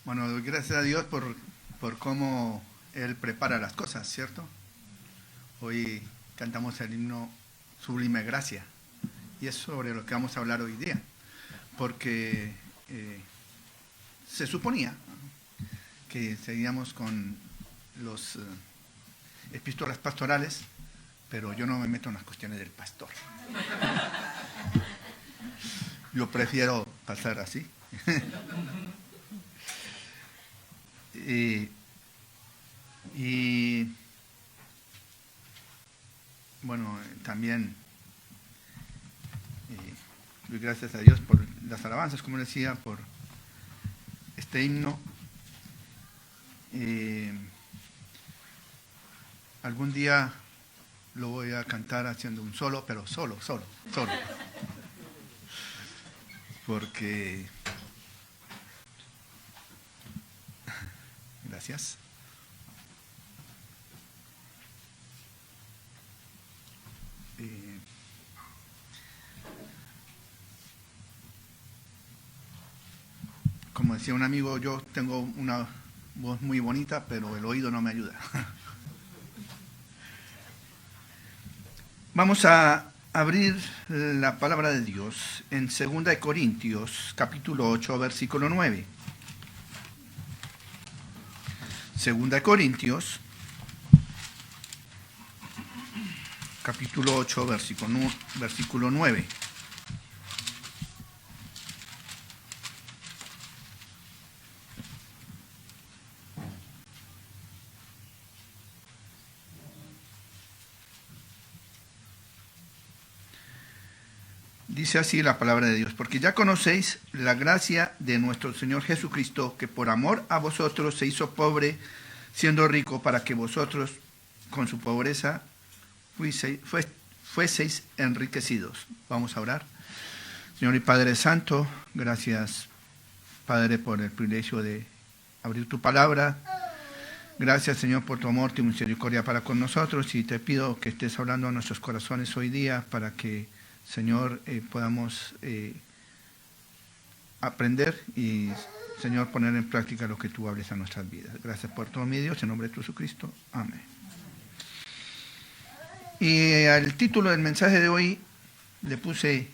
Bueno, doy gracias a Dios por cómo Él prepara las cosas, ¿cierto? Hoy cantamos el himno Sublime Gracia y es sobre lo que vamos a hablar hoy día, porque se suponía que seguíamos con los epístolas pastorales, pero yo no me meto en las cuestiones del pastor. Yo prefiero pasar así. Y bueno, también doy gracias a Dios por las alabanzas, como decía, por este himno. Algún día lo voy a cantar haciendo un solo, pero solo. Porque... Gracias. Como decía un amigo, yo tengo una voz muy bonita, pero el oído no me ayuda. Vamos a abrir la palabra de Dios en 2 Corintios, capítulo 8, versículo 9. 2 Corintios, capítulo 8, versículo 9. Dice así la palabra de Dios: porque ya conocéis la gracia de nuestro Señor Jesucristo, que por amor a vosotros se hizo pobre, siendo rico, para que vosotros con su pobreza fueseis enriquecidos. Vamos a orar. Señor y Padre Santo, gracias, Padre, por el privilegio de abrir tu palabra. Gracias, Señor, por tu amor, tu misericordia para con nosotros, y te pido que estés hablando a nuestros corazones hoy día para que, Señor, podamos aprender y, Señor, poner en práctica lo que tú hables a nuestras vidas. Gracias por todo, mi Dios, en nombre de Jesucristo. Amén. Y al título del mensaje de hoy le puse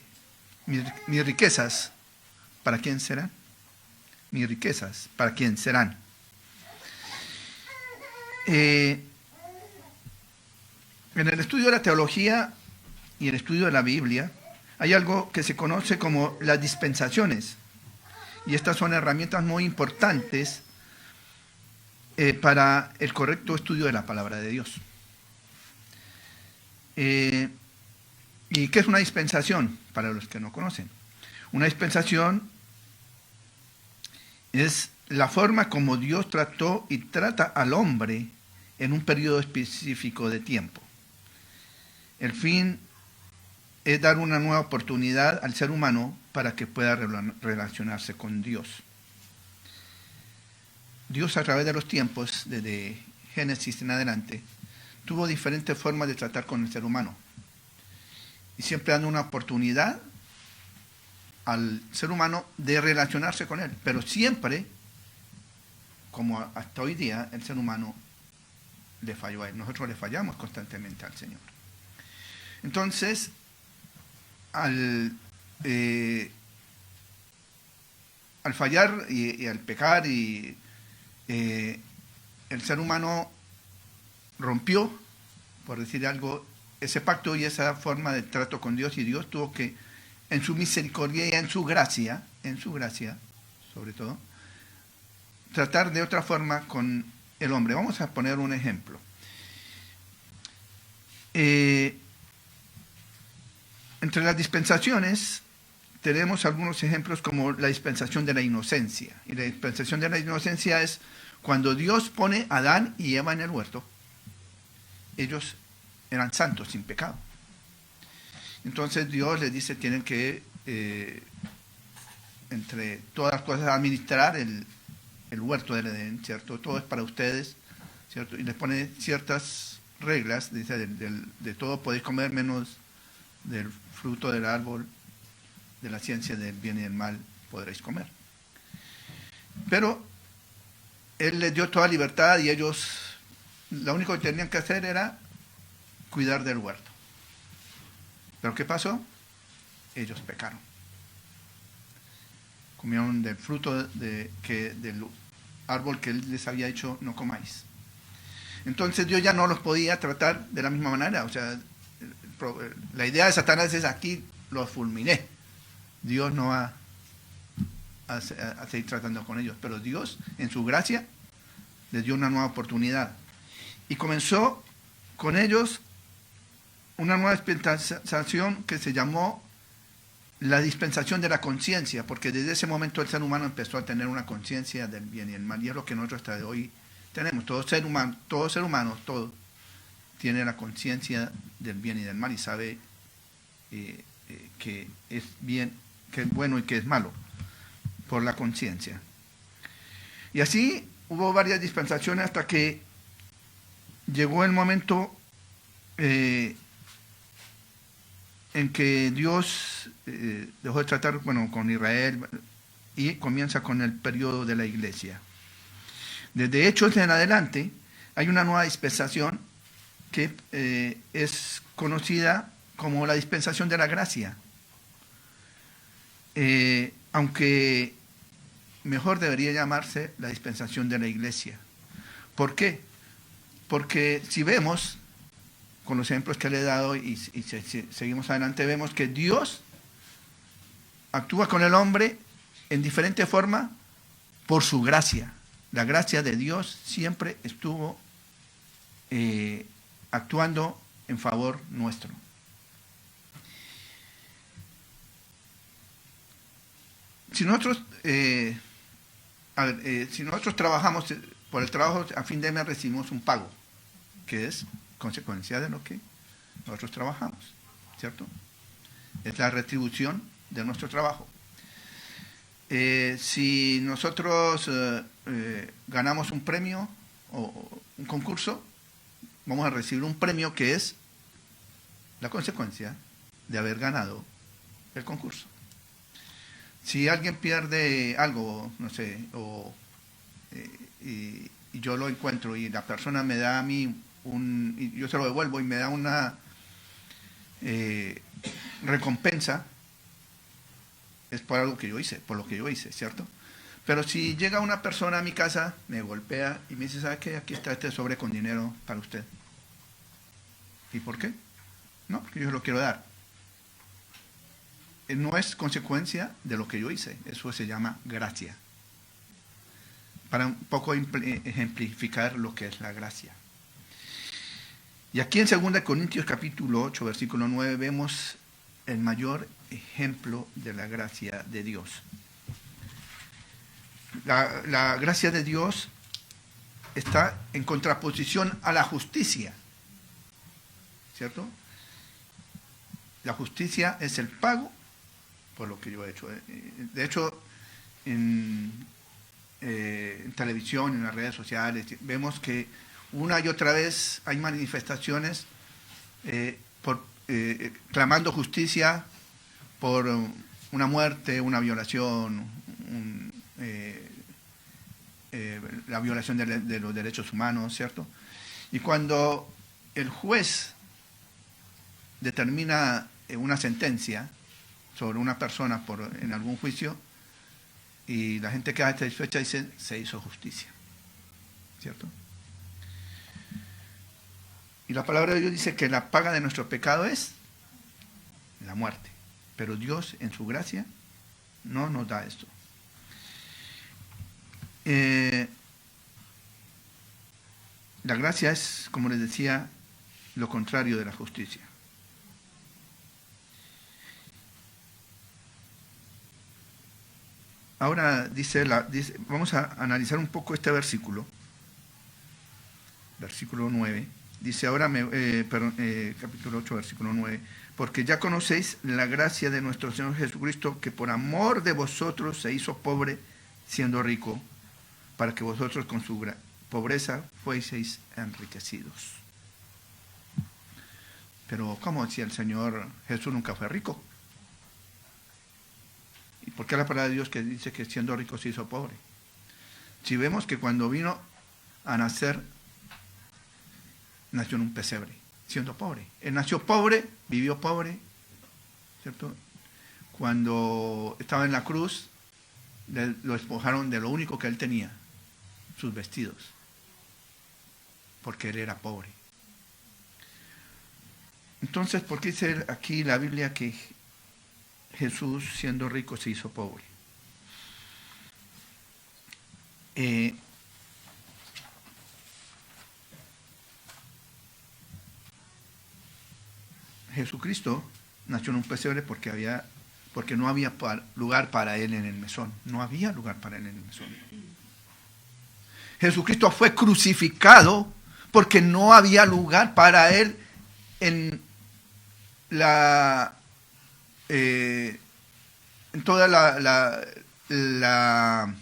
mis riquezas, ¿para quién serán? Mis riquezas, ¿para quién serán? En el estudio de la teología y el estudio de la Biblia hay algo que se conoce como las dispensaciones, y estas son herramientas muy importantes para el correcto estudio de la palabra de Dios. ¿Y qué es una dispensación? Para los que no conocen, una dispensación es la forma como Dios trató y trata al hombre en un periodo específico de tiempo. El fin es dar una nueva oportunidad al ser humano para que pueda relacionarse con Dios. Dios, a través de los tiempos, desde Génesis en adelante, tuvo diferentes formas de tratar con el ser humano. Y siempre dando una oportunidad al ser humano de relacionarse con Él. Pero siempre, como hasta hoy día, el ser humano le falló a Él. Nosotros le fallamos constantemente al Señor. Entonces, al fallar y al pecar, el ser humano rompió, por decir algo, ese pacto y esa forma de trato con Dios, y Dios tuvo que, en su misericordia y en su gracia sobre todo, tratar de otra forma con el hombre. Vamos a poner un ejemplo. Entre las dispensaciones tenemos algunos ejemplos, como la dispensación de la inocencia. Y la dispensación de la inocencia es cuando Dios pone a Adán y Eva en el huerto. Ellos eran santos, sin pecado. Entonces Dios les dice: tienen que, entre todas las cosas, administrar el huerto del Edén, ¿cierto? Todo es para ustedes, ¿cierto? Y les pone ciertas reglas, dice: de todo podéis comer menos del fruto del árbol de la ciencia del bien y del mal podréis comer. Pero Él les dio toda libertad y ellos, lo único que tenían que hacer era cuidar del huerto. ¿Pero qué pasó? Ellos pecaron. Comieron del fruto del árbol que Él les había dicho, no comáis. Entonces Dios ya no los podía tratar de la misma manera. O sea, la idea de Satanás es: aquí los fulminé. Dios no va a seguir tratando con ellos. Pero Dios, en su gracia, les dio una nueva oportunidad. Y comenzó con ellos una nueva dispensación que se llamó la dispensación de la conciencia, porque desde ese momento el ser humano empezó a tener una conciencia del bien y el mal, y es lo que nosotros hasta de hoy tenemos. Todo ser humano tiene la conciencia del bien y del mal y sabe que es bien, que es bueno y que es malo, por la conciencia. Y así hubo varias dispensaciones hasta que llegó el momento en que Dios dejó de tratar con Israel y comienza con el periodo de la iglesia. Desde Hechos en adelante hay una nueva dispensación que es conocida como la dispensación de la gracia. Aunque mejor debería llamarse la dispensación de la iglesia. ¿Por qué? Porque si vemos, con los ejemplos que le he dado y seguimos adelante, vemos que Dios actúa con el hombre en diferente forma por su gracia. La gracia de Dios siempre estuvo actuando en favor nuestro. Si nosotros trabajamos, por el trabajo a fin de mes recibimos un pago, que es consecuencia de lo que nosotros trabajamos, ¿cierto? Es la retribución de nuestro trabajo. Si nosotros ganamos un premio o un concurso, vamos a recibir un premio que es la consecuencia de haber ganado el concurso. Si alguien pierde algo, no sé, y yo lo encuentro y la persona me da a mí y yo se lo devuelvo y me da una recompensa, es por algo que yo hice, por lo que yo hice, ¿cierto? Pero si llega una persona a mi casa, me golpea y me dice: ¿sabe qué? Aquí está este sobre con dinero para usted. ¿Y por qué? No, porque yo se lo quiero dar. No es consecuencia de lo que yo hice, eso se llama gracia. Para un poco ejemplificar lo que es la gracia. Y aquí en 2 Corintios capítulo 8, versículo 9, vemos el mayor ejemplo de la gracia de Dios. La gracia de Dios está en contraposición a la justicia, ¿cierto? La justicia es el pago por lo que yo he hecho. De hecho, en televisión, en las redes sociales, vemos que una y otra vez hay manifestaciones clamando justicia por una muerte, una violación, la violación de los derechos humanos, ¿cierto? Y cuando el juez determina una sentencia sobre una persona en algún juicio y la gente queda satisfecha, dice: se hizo justicia, ¿cierto? Y la palabra de Dios dice que la paga de nuestro pecado es la muerte, pero Dios en su gracia no nos da esto. La gracia es, como les decía, lo contrario de la justicia. Ahora dice, vamos a analizar un poco este versículo, versículo 9. Dice ahora, capítulo 8, versículo 9, porque ya conocéis la gracia de nuestro Señor Jesucristo, que por amor de vosotros se hizo pobre, siendo rico, para que vosotros con su pobreza fueseis enriquecidos. Pero ¿cómo si el Señor Jesús nunca fue rico? ¿Y por qué la palabra de Dios que dice que siendo rico se hizo pobre? Si vemos que cuando vino a nacer, nació en un pesebre, siendo pobre. Él nació pobre, vivió pobre, ¿cierto? Cuando estaba en la cruz, lo despojaron de lo único que él tenía, sus vestidos, porque él era pobre. Entonces, ¿por qué dice aquí la Biblia que Jesús, siendo rico, se hizo pobre? Jesucristo nació en un pesebre porque no había lugar para él en el mesón. No había lugar para él en el mesón. Jesucristo fue crucificado porque no había lugar para él en toda la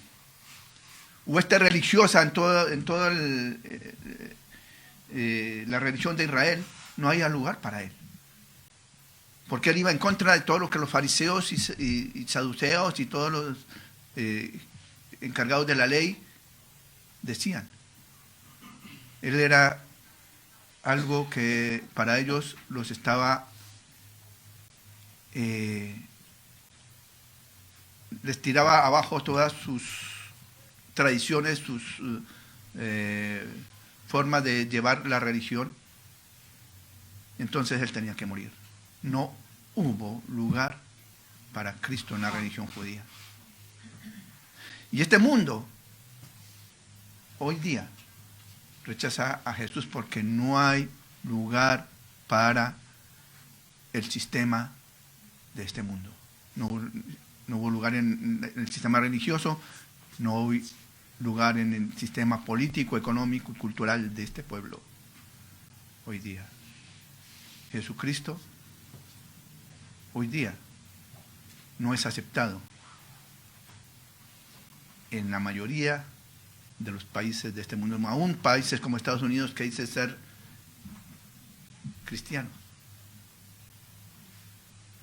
hueste religiosa, en toda la religión de Israel. No había lugar para él, porque él iba en contra de todo lo que los fariseos y saduceos y todos los encargados de la ley decían. Él era algo que para ellos los estaba les tiraba abajo todas sus tradiciones, sus formas de llevar la religión. Entonces él tenía que morir. No hubo lugar para Cristo en la religión judía. Y este mundo hoy día rechaza a Jesús porque no hay lugar para el sistema de este mundo. No hubo lugar en el sistema religioso, no hubo lugar en el sistema político, económico y cultural de este pueblo hoy día. Jesucristo hoy día no es aceptado en la mayoría de los países de este mundo, aún países como Estados Unidos que dicen ser cristianos.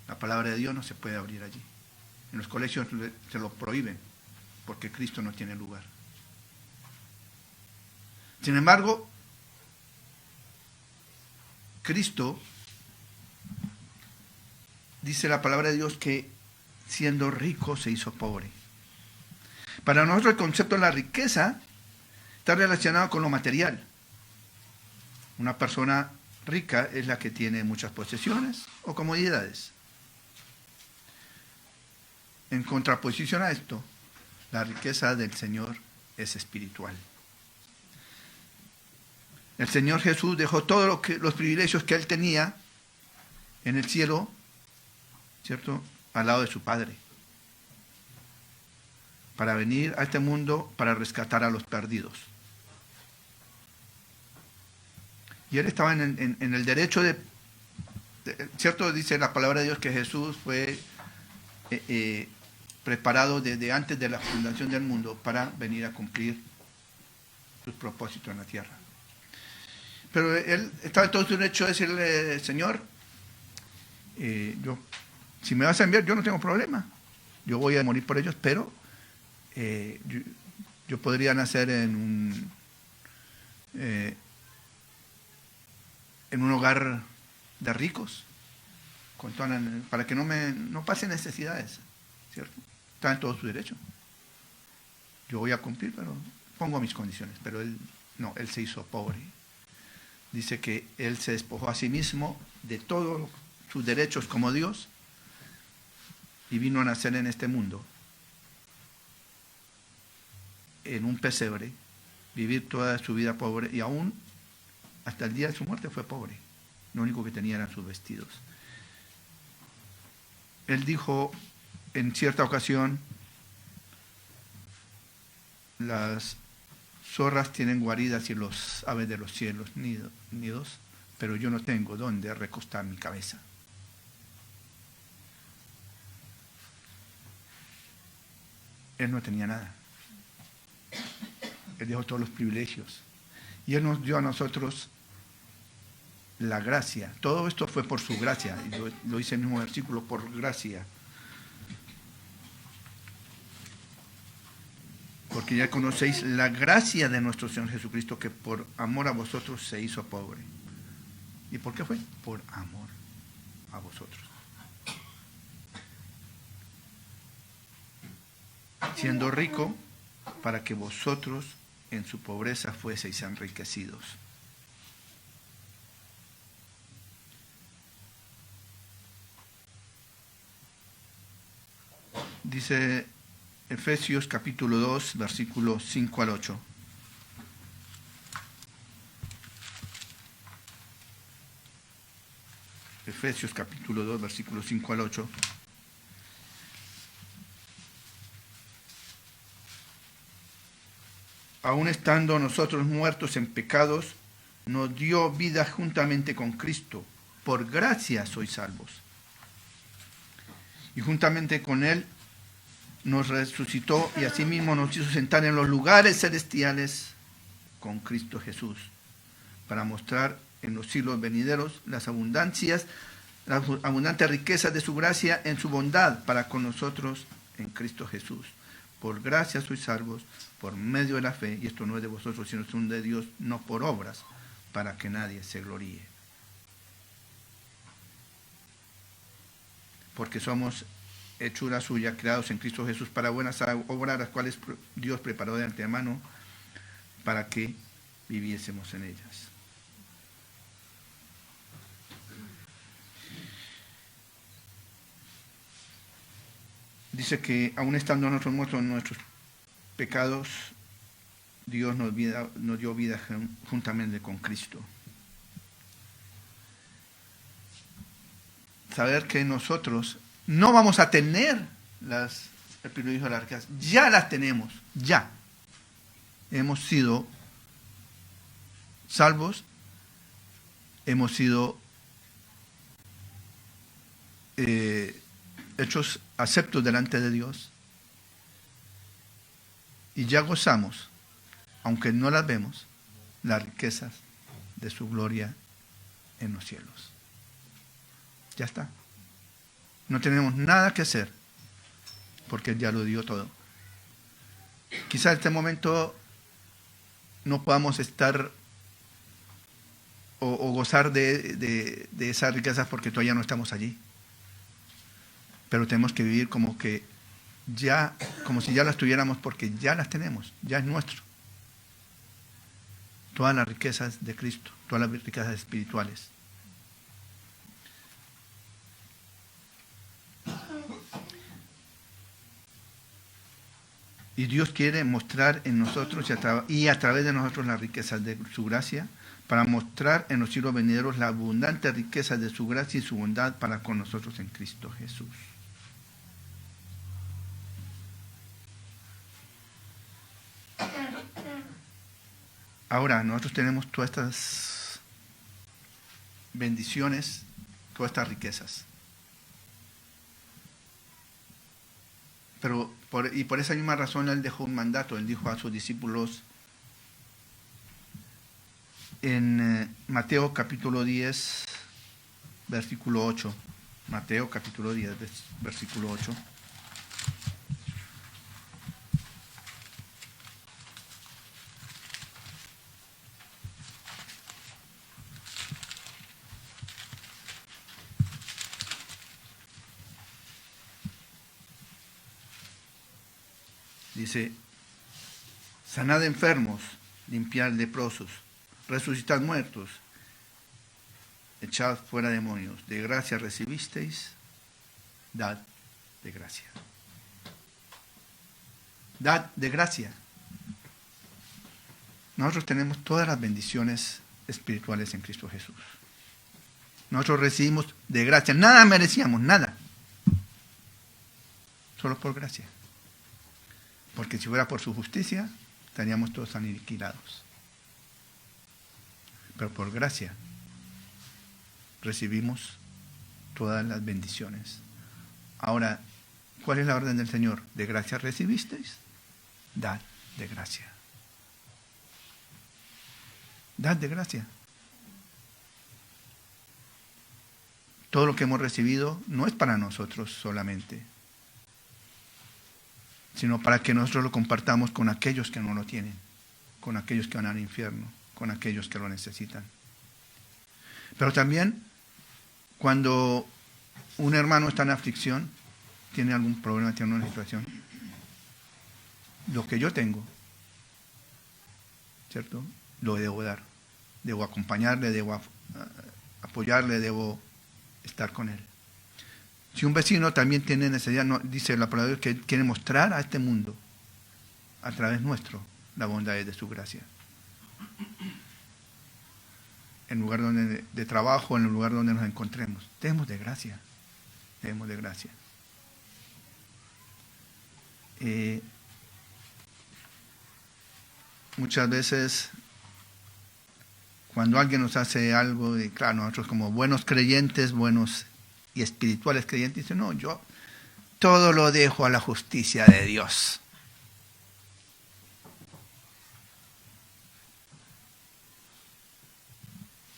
La palabra de Dios no se puede abrir allí. En los colegios se lo prohíben porque Cristo no tiene lugar. Sin embargo, Cristo, dice la palabra de Dios, que siendo rico se hizo pobre. Para nosotros el concepto de la riqueza está relacionado con lo material. Una persona rica es la que tiene muchas posesiones o comodidades. En contraposición a esto, la riqueza del Señor es espiritual. El Señor Jesús dejó todos los privilegios que Él tenía en el cielo, ¿cierto?, al lado de su Padre, para venir a este mundo para rescatar a los perdidos. Y Él estaba en el derecho de, ¿cierto? Dice la palabra de Dios que Jesús fue preparado desde antes de la fundación del mundo para venir a cumplir sus propósitos en la tierra. Pero Él estaba en todo su derecho de decirle: Señor, si me vas a enviar, yo no tengo problema. Yo voy a morir por ellos, pero yo podría nacer en un hogar de ricos, para que no pase necesidades, ¿cierto? Está en todo su derecho. Yo voy a cumplir, pero pongo mis condiciones. Pero Él se hizo pobre. Dice que Él se despojó a sí mismo de todos sus derechos como Dios y vino a nacer en este mundo, en un pesebre, vivir toda su vida pobre, y aún hasta el día de su muerte fue pobre. Lo único que tenía eran sus vestidos. Él dijo en cierta ocasión: las zorras tienen guaridas y los aves de los cielos nidos, pero yo no tengo dónde recostar mi cabeza. Él no tenía nada. Él dejó todos los privilegios. Y Él nos dio a nosotros la gracia. Todo esto fue por su gracia. Y lo dice el mismo versículo: por gracia. porque ya conocéis la gracia de nuestro Señor Jesucristo, que por amor a vosotros se hizo pobre. ¿Y por qué fue? Por amor a vosotros. Siendo rico, para que vosotros en su pobreza fueseis enriquecidos. Dice Efesios capítulo 2, versículos 5 al 8. Efesios capítulo 2, versículos 5 al 8. Aun estando nosotros muertos en pecados, nos dio vida juntamente con Cristo. Por gracia sois salvos. Y juntamente con Él nos resucitó y asimismo nos hizo sentar en los lugares celestiales con Cristo Jesús, para mostrar en los siglos venideros las abundantes riquezas de su gracia en su bondad para con nosotros en Cristo Jesús. Por gracia sois salvos, por medio de la fe, y esto no es de vosotros, sino es un de Dios, no por obras, para que nadie se gloríe. Porque somos hechura suya, creados en Cristo Jesús para buenas obras, las cuales Dios preparó de antemano para que viviésemos en ellas. Dice que aun estando nosotros muertos en nuestros pecados, Dios nos dio vida juntamente con Cristo. Saber que nosotros no vamos a tener el privilegio de las riquezas, ya las tenemos, ya. Hemos sido salvos, hemos sido hechos aceptos delante de Dios y ya gozamos, aunque no las vemos, las riquezas de su gloria en los cielos. Ya está. No tenemos nada que hacer, porque Él ya lo dio todo. Quizás en este momento no podamos estar o gozar de esas riquezas porque todavía no estamos allí. Pero tenemos que vivir como si ya las tuviéramos, porque ya las tenemos, ya es nuestro. Todas las riquezas de Cristo, todas las riquezas espirituales. Y Dios quiere mostrar en nosotros y a través de nosotros las riquezas de su gracia, para mostrar en los siglos venideros la abundante riqueza de su gracia y su bondad para con nosotros en Cristo Jesús. Ahora, nosotros tenemos todas estas bendiciones, todas estas riquezas. Pero por esa misma razón Él dejó un mandato. Él dijo a sus discípulos en Mateo capítulo 10, versículo 8. Mateo capítulo 10, versículo 8. Dice: sanad enfermos, limpiad leprosos, resucitad muertos, echad fuera demonios. De gracia recibisteis, dad de gracia. Dad de gracia. Nosotros tenemos todas las bendiciones espirituales en Cristo Jesús. Nosotros recibimos de gracia. Nada merecíamos, nada. Solo por gracia. Porque si fuera por su justicia, estaríamos todos aniquilados. Pero por gracia recibimos todas las bendiciones. Ahora, ¿cuál es la orden del Señor? ¿De gracia recibisteis? Dad de gracia. Dad de gracia. Todo lo que hemos recibido no es para nosotros solamente, sino para que nosotros lo compartamos con aquellos que no lo tienen, con aquellos que van al infierno, con aquellos que lo necesitan. Pero también cuando un hermano está en aflicción, tiene algún problema, tiene una situación, lo que yo tengo, ¿cierto?, lo debo dar. Debo acompañarle, debo apoyarle, debo estar con él. Si un vecino también tiene necesidad, dice la palabra de Dios que quiere mostrar a este mundo, a través nuestro, la bondad de su gracia. En el lugar de trabajo, en el lugar donde nos encontremos. Demos de gracia. Demos de gracia. Muchas veces, cuando alguien nos hace algo, y claro, nosotros como buenos creyentes, buenos y espirituales creyentes, dicen, no, yo todo lo dejo a la justicia de Dios.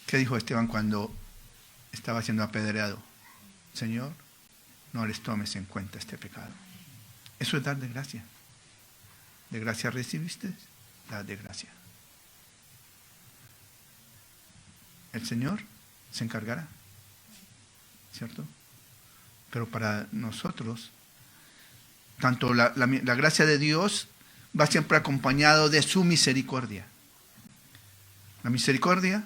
¿Qué dijo Esteban cuando estaba siendo apedreado? Señor, no les tomes en cuenta este pecado. Eso es dar de gracia. ¿De gracia recibiste? Dar de gracia. El Señor se encargará, ¿cierto? Pero para nosotros, tanto la gracia de Dios va siempre acompañado de su misericordia. La misericordia,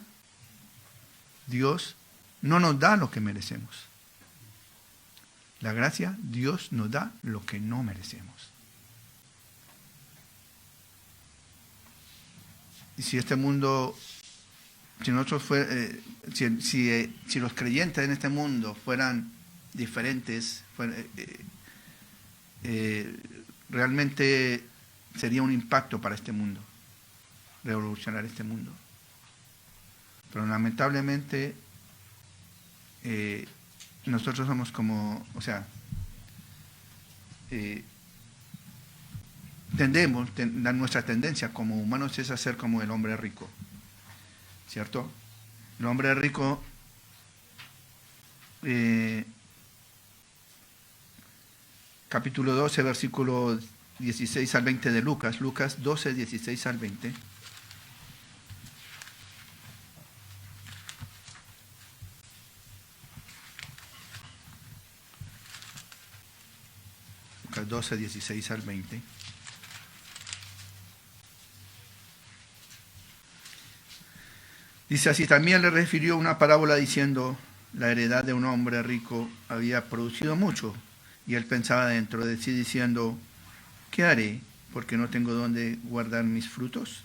Dios no nos da lo que merecemos. La gracia, Dios nos da lo que no merecemos. Y si este mundo, si nosotros si los creyentes en este mundo fueran diferentes, realmente sería un impacto para este mundo, revolucionar este mundo. Pero lamentablemente nosotros somos como, nuestra tendencia como humanos es a ser como el hombre rico, ¿cierto? El hombre rico capítulo 12, versículo 16 al 20 de Lucas 12, 16 al 20. Lucas 12, 16 al 20. Dice así, también le refirió una parábola diciendo, la heredad de un hombre rico había producido mucho, y él pensaba dentro de sí diciendo, ¿qué haré? Porque no tengo dónde guardar mis frutos.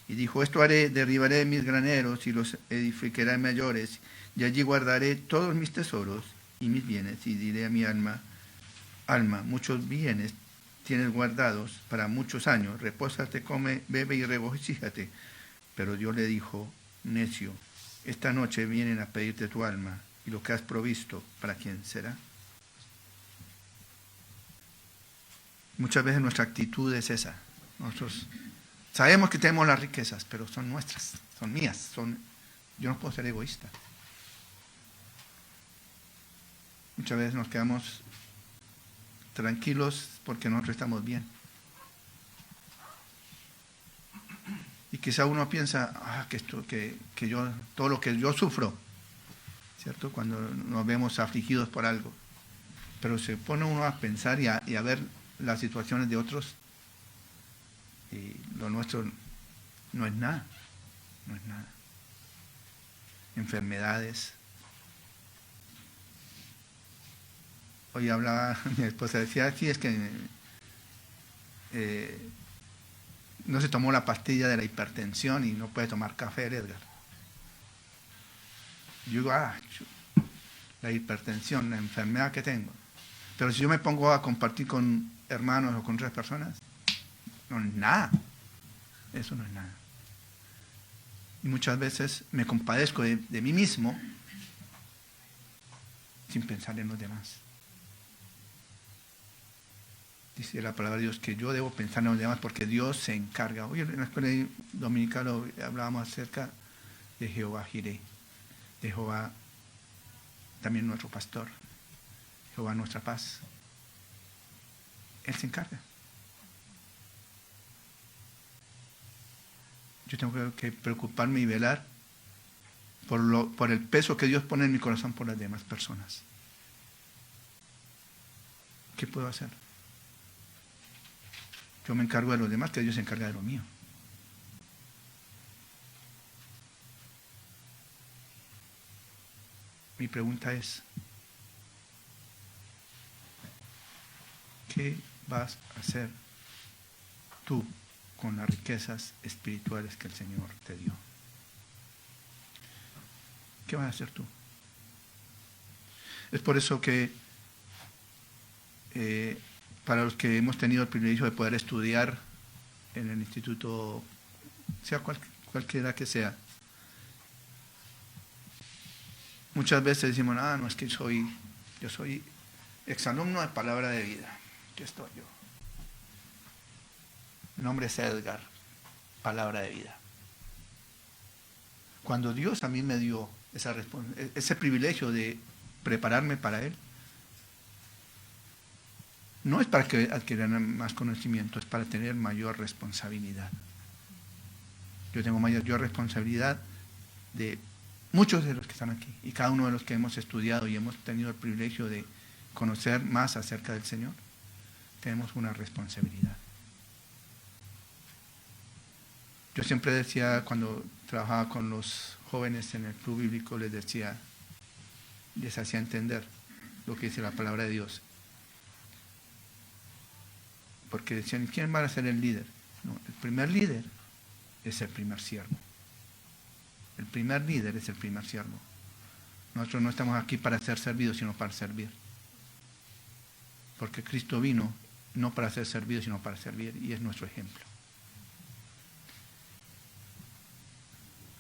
Y dijo, esto haré, derribaré mis graneros y los edificaré mayores, y allí guardaré todos mis tesoros y mis bienes, y diré a mi alma, muchos bienes tienes guardados para muchos años, repósate, come, bebe y regocíjate. Pero Dios le dijo, necio, esta noche vienen a pedirte tu alma, y lo que has provisto, ¿para quién será? Muchas veces nuestra actitud es esa. Nosotros sabemos que tenemos las riquezas, pero son nuestras, son mías, yo no puedo ser egoísta. Muchas veces nos quedamos tranquilos porque nosotros estamos bien. Y quizá uno piensa, que yo, todo lo que yo sufro, ¿cierto? Cuando nos vemos afligidos por algo. Pero se pone uno a pensar y a ver las situaciones de otros, y lo nuestro no es nada, no es nada. Enfermedades. Hoy hablaba, mi esposa decía, sí, es que no se tomó la pastilla de la hipertensión y no puede tomar café, Edgar. Yo digo, la hipertensión, la enfermedad que tengo. Pero si yo me pongo a compartir con hermanos o con otras personas, no es nada. Eso no es nada. Y muchas veces me compadezco de mí mismo sin pensar en los demás. Dice la palabra de Dios que yo debo pensar en los demás porque Dios se encarga. Hoy en la escuela dominical hablábamos acerca de Jehová Jireh, de Jehová también nuestro pastor, Jehová nuestra paz. Él se encarga. Yo tengo que preocuparme y velar por el peso que Dios pone en mi corazón por las demás personas. ¿Qué puedo hacer? Yo me encargo de los demás, que Dios se encarga de lo mío. Mi pregunta es, ¿qué vas a hacer tú con las riquezas espirituales que el Señor te dio? ¿Qué vas a hacer tú? Es por eso que para los que hemos tenido el privilegio de poder estudiar en el instituto, sea cualquiera que sea, muchas veces decimos, no, es que yo soy exalumno de Palabra de Vida. Aquí estoy yo. Mi nombre es Edgar, Palabra de Vida. Cuando Dios a mí me dio ese privilegio de prepararme para Él, no es para que adquieran más conocimiento, es para tener mayor responsabilidad. Yo tengo mayor responsabilidad de muchos de los que están aquí, y cada uno de los que hemos estudiado y hemos tenido el privilegio de conocer más acerca del Señor, tenemos una responsabilidad. Yo siempre decía, cuando trabajaba con los jóvenes en el club bíblico, les hacía entender lo que dice la palabra de Dios. Porque decían, ¿quién va a ser el líder? No, el primer líder es el primer siervo. El primer líder es el primer siervo. Nosotros no estamos aquí para ser servidos, sino para servir. Porque Cristo vino no para ser servido, sino para servir, y es nuestro ejemplo.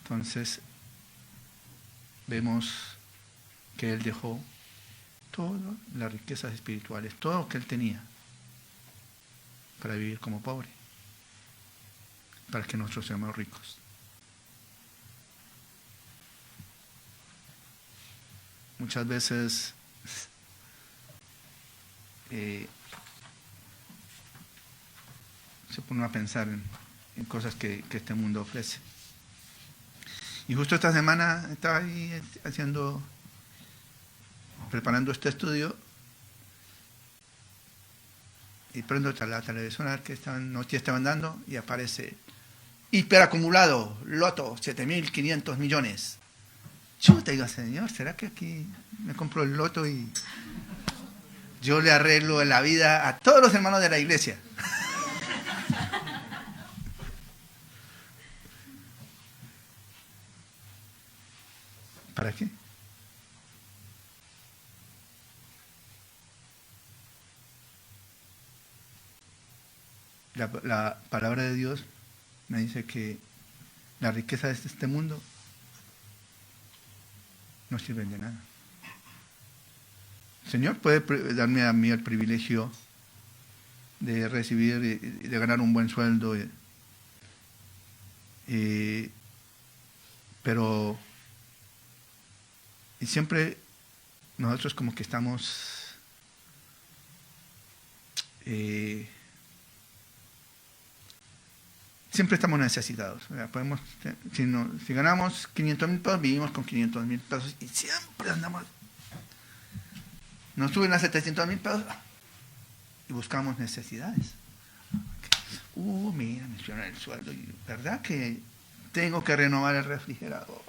Entonces, vemos que Él dejó todas las riquezas espirituales, todo lo que Él tenía, para vivir como pobre, para que nosotros seamos ricos. Muchas veces se pone a pensar en cosas que este mundo ofrece. Y justo esta semana estaba ahí preparando este estudio, y prendo la televisión a ver qué noticias estaban dando, y aparece hiperacumulado, loto, 7.500 millones. Yo te digo, Señor, ¿será que aquí me compro el loto y yo le arreglo la vida a todos los hermanos de la iglesia? ¿Para qué? La palabra de Dios me dice que la riqueza de este mundo no sirve de nada. El Señor puede darme a mí el privilegio de recibir y de ganar un buen sueldo, pero y siempre nosotros como que estamos siempre estamos necesitados. Si ganamos 500,000 pesos, vivimos con 500,000 pesos, y siempre andamos. Nos suben a 700,000 pesos y buscamos necesidades. Mira, me subieron el sueldo, y ¿verdad que tengo que renovar el refrigerador?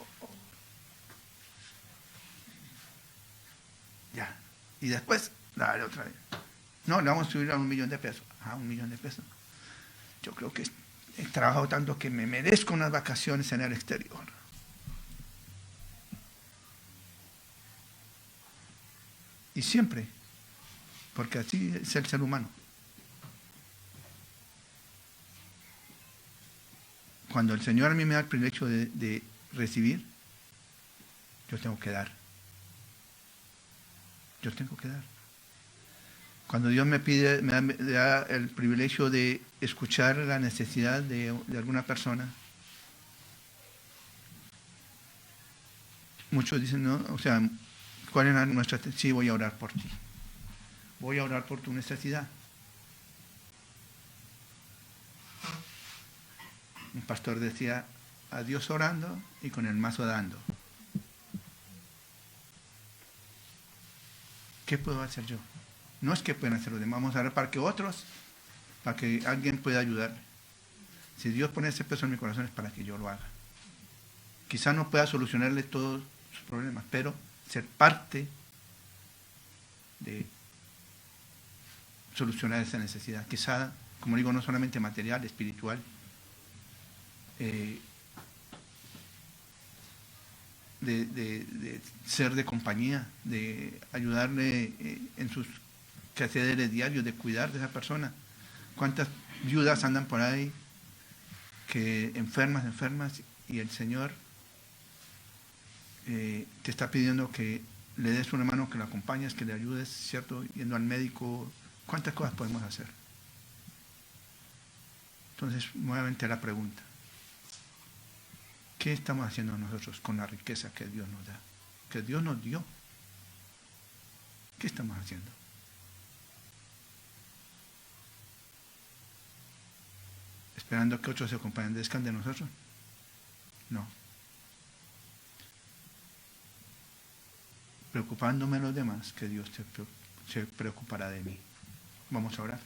Ya. Y después, dale otra vez. No, le vamos a subir a 1,000,000 de pesos. 1,000,000 de pesos. Yo creo que he trabajado tanto que me merezco unas vacaciones en el exterior. Y siempre, porque así es el ser humano. Cuando el Señor a mí me da el privilegio de recibir, yo tengo que dar. Yo tengo que dar. Cuando Dios me da el privilegio de escuchar la necesidad de alguna persona, muchos dicen, no, o sea, ¿cuál es nuestra? Sí, voy a orar por ti. Voy a orar por tu necesidad. Un pastor decía, a Dios orando y con el mazo dando. ¿Qué puedo hacer yo? No es que puedan hacer los demás, vamos a orar para que alguien pueda ayudarme. Si Dios pone ese peso en mi corazón es para que yo lo haga. Quizá no pueda solucionarle todos sus problemas, pero ser parte de solucionar esa necesidad. Quizá, como digo, no solamente material, espiritual. De ser de compañía, de ayudarle en sus quehaceres diarios, de cuidar de esa persona. ¿Cuántas viudas andan por ahí que enfermas, y el Señor te está pidiendo que le des una mano, que lo acompañes, que le ayudes, ¿cierto? Yendo al médico. ¿Cuántas cosas podemos hacer? Entonces, nuevamente la pregunta. ¿Qué estamos haciendo nosotros con la riqueza que Dios nos da? Que Dios nos dio. ¿Qué estamos haciendo? ¿Esperando que otros se compadezcan de nosotros? No. Preocupándome de los demás, que Dios se preocupará de mí. Vamos a orar.